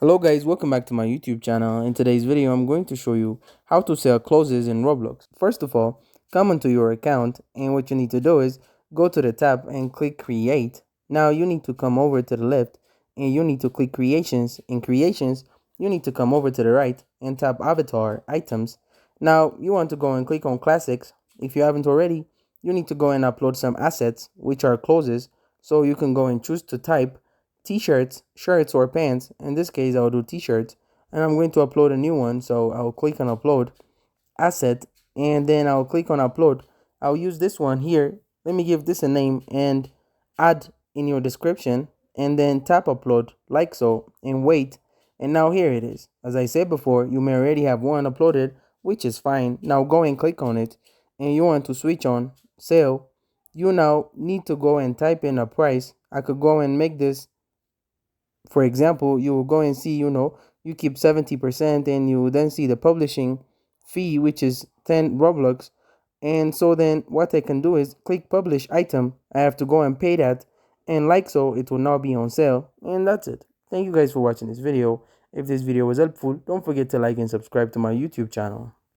Hello guys, welcome back to my YouTube channel. In today's video, I'm going to show you how to sell clothes in Roblox. First of all, come into your account and what you need to do is go to the tab and click create. Now you need to come over to the left and you need to click creations. In creations, you need to come over to the right and tap avatar items. Now you want to go and click on classics. If you haven't already, you need to go and upload some assets, which are clothes. So you can go and choose to type t-shirts, shirts, or pants. In this case, I'll do t-shirts, and I'm going to upload a new one. So I'll click on upload asset, and then I'll click on upload. I'll use this one here. Let me give this a name and add in your description, and then tap upload like so and wait. And now here it is. As I said before, you may already have one uploaded, which is fine. Now go and click on it, and you want to switch on sale. You now need to go and type in a price. I could go and make this, for example, you will go and see, you keep 70% and you will then see the publishing fee, which is 10 Roblox. And so then what I can do is click publish item. I have to go and pay that. And like so, it will now be on sale. And that's it. Thank you guys for watching this video. If this video was helpful, don't forget to like and subscribe to my YouTube channel.